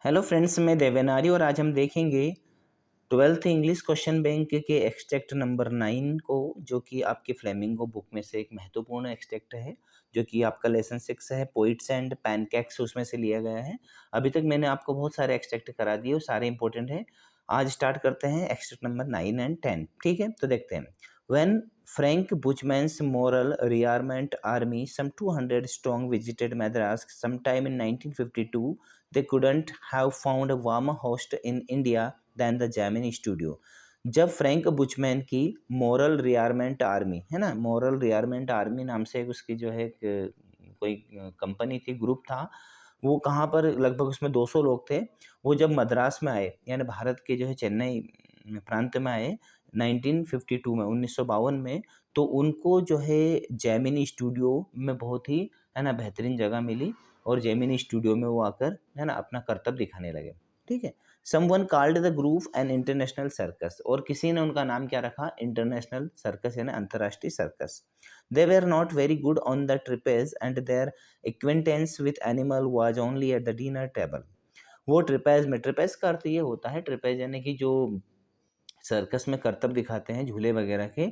Hello friends, मैं देवेनारी और आज हम देखेंगे ट्वेल्थ इंग्लिश क्वेश्चन बैंक के एक्सट्रैक्ट नंबर 9 को, जो कि आपकी फ्लेमिंगो बुक में से एक महत्वपूर्ण एक्सट्रैक्ट है, जो कि आपका लेसन 6 है, पोइट्स एंड पैनकेक्स, उसमें से लिया गया है। अभी तक मैंने आपको बहुत सारे एक्सट्रैक्ट करा दिए और सारे इंपॉर्टेंट हैं। आज स्टार्ट करते हैं एक्सट्रैक्ट नंबर 9 एंड 10। ठीक है, तो देखते हैं। When Frank Buchman's Moral Rearmament Army, some 200 strong, visited Madras sometime in 1952, they couldn't have found a warmer host in India than the Gemini Studio. जब फ्रैंक बुचमैन की मोरल रियारमेंट आर्मी है ना, moral रियारमेंट army नाम से एक उसकी जो है कोई कंपनी थी, ग्रुप था, वो कहाँ पर लगभग उसमें 200 लोग थे। वो जब मद्रास में आए, यानी भारत के जो है चेन्नई प्रांत में आए 1952 में, 1952 में, तो उनको जो है जेमिनी स्टूडियो में बहुत ही है ना बेहतरीन जगह मिली और जेमिनी स्टूडियो में वो आकर है ना अपना करतब दिखाने लगे। ठीक है। Someone called the group an international circus, और किसी ने उनका नाम क्या रखा, इंटरनेशनल सर्कस, यानी अंतर्राष्ट्रीय circus. They were not very good on the trapeze and their acquaintance with animal was only at the dinner table. वो ट्रिपेज में, ट्रिपेज का अर्थ ये होता है, ट्रिपेज यानी कि जो सर्कस में करतब दिखाते हैं झूले वगैरह के,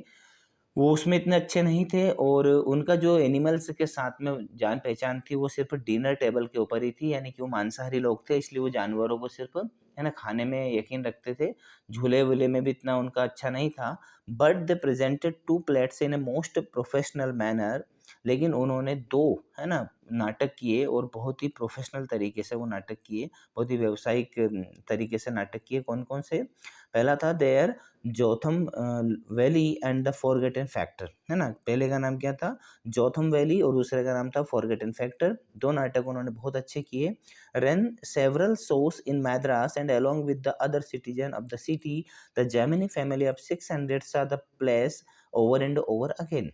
वो उसमें इतने अच्छे नहीं थे और उनका जो एनिमल्स के साथ में जान पहचान थी वो सिर्फ डिनर टेबल के ऊपर ही थी, यानी कि वो मांसाहारी लोग थे, इसलिए वो जानवरों को सिर्फ है ना खाने में यकीन रखते थे। झूले वूले में भी इतना उनका अच्छा नहीं था। But they presented 2 plates in a most professional manner, लेकिन उन्होंने 2 है ना नाटक किए और बहुत ही प्रोफेशनल तरीके से वो नाटक किए, बहुत ही व्यावसायिक तरीके से नाटक किए। कौन कौन से? पहला था there Jotham Valley and the Forgotten Factor, है ना। पहले का नाम क्या था? जोथम वैली, और दूसरे का नाम था फॉरगेटन फैक्टर। 2 नाटक उन्होंने बहुत अच्छे किए। Run several shows in Madras and along with the other citizen of the city, the Gemini family of 600 saw the place over and over again.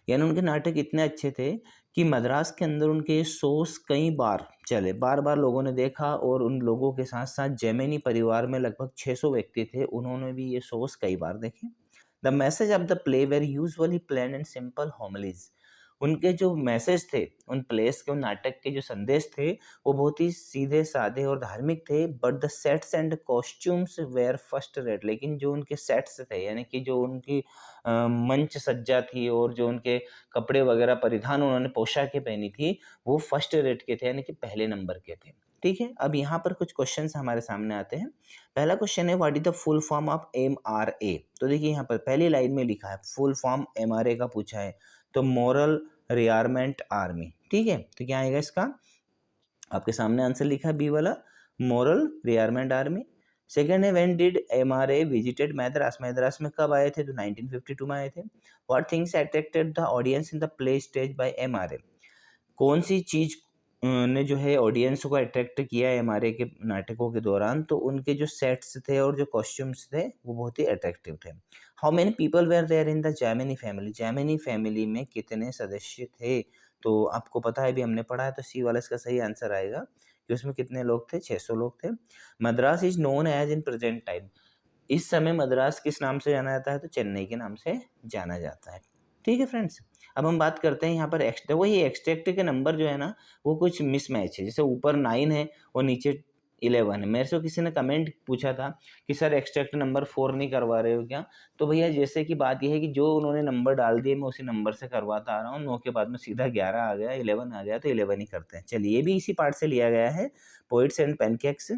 यानी उनके नाटक इतने अच्छे थे कि मद्रास के अंदर उनके शोज कई बार चले, बार बार लोगों ने देखा, और उन लोगों के साथ साथ जेमिनी परिवार में लगभग 600 व्यक्ति थे, उन्होंने भी ये शोज कई बार देखे। The message of the play were usually plain and simple homilies. उनके जो मैसेज थे, उन प्लेस के, उन नाटक के जो संदेश थे, वो बहुत ही सीधे साधे और धार्मिक थे। But the sets and costumes were first rate, लेकिन जो उनके सेट्स थे, यानी कि जो उनकी मंच सज्जा थी और जो उनके कपड़े वगैरह परिधान उन्होंने पोशाकें पहनी थी, वो फर्स्ट रेट के थे, यानी कि पहले नंबर के थे। ठीक है। अब यहाँ पर कुछ क्वेश्चंस हमारे सामने आते हैं। पहला क्वेश्चन है, what is the full form of MRA? तो देखिए यहाँ पर पहली लाइन में लिखा है फुल फॉर्म MRA का पूछा है, तो मोरल रियारमेंट आर्मी। ठीक है, तो क्या आएगा इसका? आपके सामने आंसर लिखा है बी वाला, मोरल रियारमेंट आर्मी। सेकेंड है, व्हेन डिड MRA विजिटेड मैद्रास? मैद्रास में कब आए थे? तो 1952 में आए थे। What things attracted the audience in the play stage by MRA? कौन सी चीज ने जो है ऑडियंस को अट्रैक्ट किया है MRA के नाटकों के दौरान? तो उनके जो सेट्स थे और जो कॉस्ट्यूम्स थे वो बहुत ही अट्रैक्टिव थे। How many people were there in the Gemini family? Gemini family में कितने सदस्य थे? तो आपको पता है, भी हमने पढ़ा है, तो सी वाला इसका सही आंसर आएगा कि उसमें कितने लोग थे? 600 लोग थे। Madras is known as in present time, इस समय मद्रास किस नाम से जाना जाता है? तो चेन्नई के नाम से जाना जाता है। ठीक है फ्रेंड्स, अब हम बात करते हैं यहाँ पर वही एक्सट्रैक्ट के नंबर जो है ना, वो कुछ मिसमैच है। जैसे ऊपर 9 है और नीचे 11 है। मेरे से किसी ने कमेंट पूछा था कि सर एक्सट्रैक्ट नंबर 4 नहीं करवा रहे हो क्या? तो भैया जैसे कि बात यह है कि जो उन्होंने नंबर डाल दिए मैं उसी नंबर से करवाता आ रहा हूँ। 9 के बाद में सीधा 11 आ गया, 11 आ गया, तो 11 ही करते हैं। चलिए, ये भी इसी पार्ट से लिया गया है, पोइट्स एंड पैनकेक्स।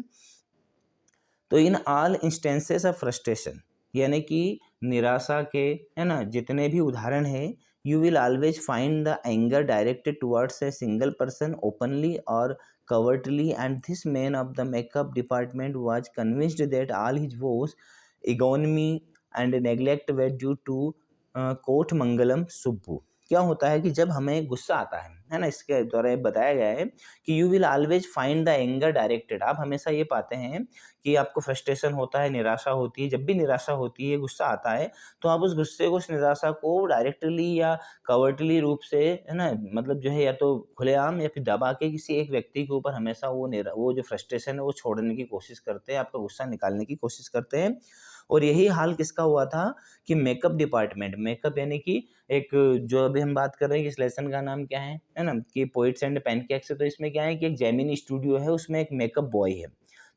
तो in all instances of frustration, यानी कि निराशा के, है ना, जितने भी उदाहरण हैं, you will always find the anger directed towards a single person openly और covertly, and this man of the makeup department was convinced that all his woes, ignominy and neglect were due to Kothamangalam Subbu. क्या होता है कि जब हमें गुस्सा आता है ना, इसके द्वारा बताया गया है कि you will always find the anger directed, आप हमेशा ये पाते हैं कि आपको फ्रस्ट्रेशन होता है, निराशा होती है। जब भी निराशा होती है, गुस्सा आता है, तो आप उस गुस्से को, उस निराशा को डायरेक्टली या कवर्टली रूप से, है ना, मतलब जो है या तो खुलेआम या फिर दबा के किसी एक व्यक्ति के ऊपर हमेशा वो जो फ्रस्ट्रेशन है वो छोड़ने की कोशिश करते हैं, आपका गुस्सा निकालने की कोशिश करते हैं। और यही हाल किसका हुआ था कि मेकअप डिपार्टमेंट, मेकअप यानी कि एक जो अभी हम बात कर रहे हैं इस लेसन का नाम क्या है ना, कि पोइट्स एंड पैनकेक्स है। तो इसमें क्या है कि एक जेमिनी स्टूडियो है, उसमें एक मेकअप बॉय है।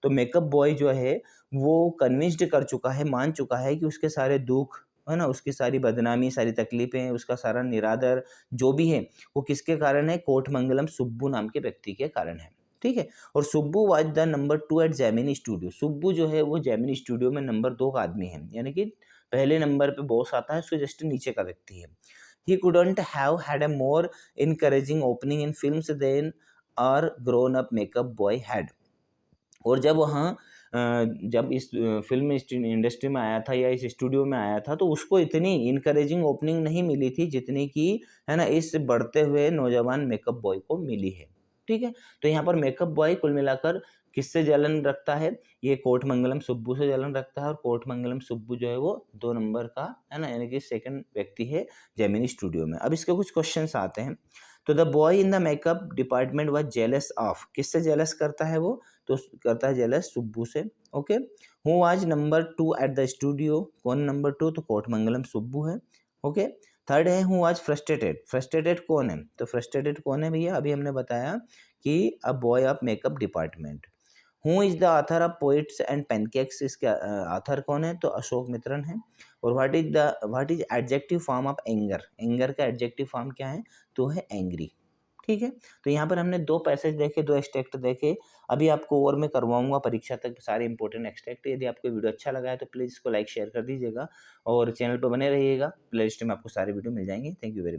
तो मेकअप बॉय जो है वो कन्विंस्ड कर चुका है, मान चुका है कि उसके सारे दुख है ना, उसकी सारी बदनामी, सारी तकलीफें, उसका सारा निरादर जो भी है वो किसके कारण है, कोटमंगलम सुब्बू नाम के व्यक्ति के कारण है। ठीक है। और Subbu was the number 2 at Gemini studio. Subbu जो है वो जेमिनी स्टूडियो में नंबर 2 का आदमी है, यानी कि पहले नंबर पे बॉस आता है, उसके जस्ट नीचे का व्यक्ति है। He couldn't have had a more encouraging opening in films than our grown up makeup boy had. और जब वहाँ जब इस फ़िल्म इंडस्ट्री में आया था या इस स्टूडियो में आया था, तो उसको इतनी इनकरेजिंग ओपनिंग नहीं मिली थी जितनी कि है ना इस बढ़ते हुए नौजवान मेकअप बॉय को मिली है। ठीक है? तो यहाँ पर मेकअप बॉय कुल मिलाकर किससे जलन रखता है? ये कोटमंगलम सुब्बू से जलन रखता है, और कोटमंगलम सुब्बू जो है वो 2 नंबर का है ना, यानी कि सेकंड व्यक्ति है जेमिनी स्टूडियो में। अब इसके कुछ क्वेश्चंस आते हैं। तो the boy in the makeup department was jealous of, किससे जेलस करता है वो? तो करता है जेलस सुब्बू से। Okay. Who was number 2 at the studio, कौन नंबर 2? तो कोटमंगलम सुब्बू है। ओके। थर्ड है हु वाज फ्रस्ट्रेटेड, फ्रस्ट्रेटेड कौन है? तो फ्रस्ट्रेटेड कौन है भैया? अभी हमने बताया कि a boy of makeup department. Who is the author of poets and pancakes, इसके ऑथर कौन है? तो अशोक मित्रन है। और what is adjective form of anger, anger का एडजेक्टिव फॉर्म क्या है? तो है एंग्री। ठीक है। तो यहाँ पर हमने 2 पैसेज देखे, 2 एक्सट्रैक्ट देखे। अभी आपको और मैं करवाऊँगा परीक्षा तक सारे इंपॉर्टेंट एक्सट्रैक्ट। यदि आपको वीडियो अच्छा लगा है तो प्लीज़ इसको लाइक शेयर कर दीजिएगा और चैनल पर बने रहिएगा। प्लेलिस्ट में आपको सारे वीडियो मिल जाएँगे। Thank you very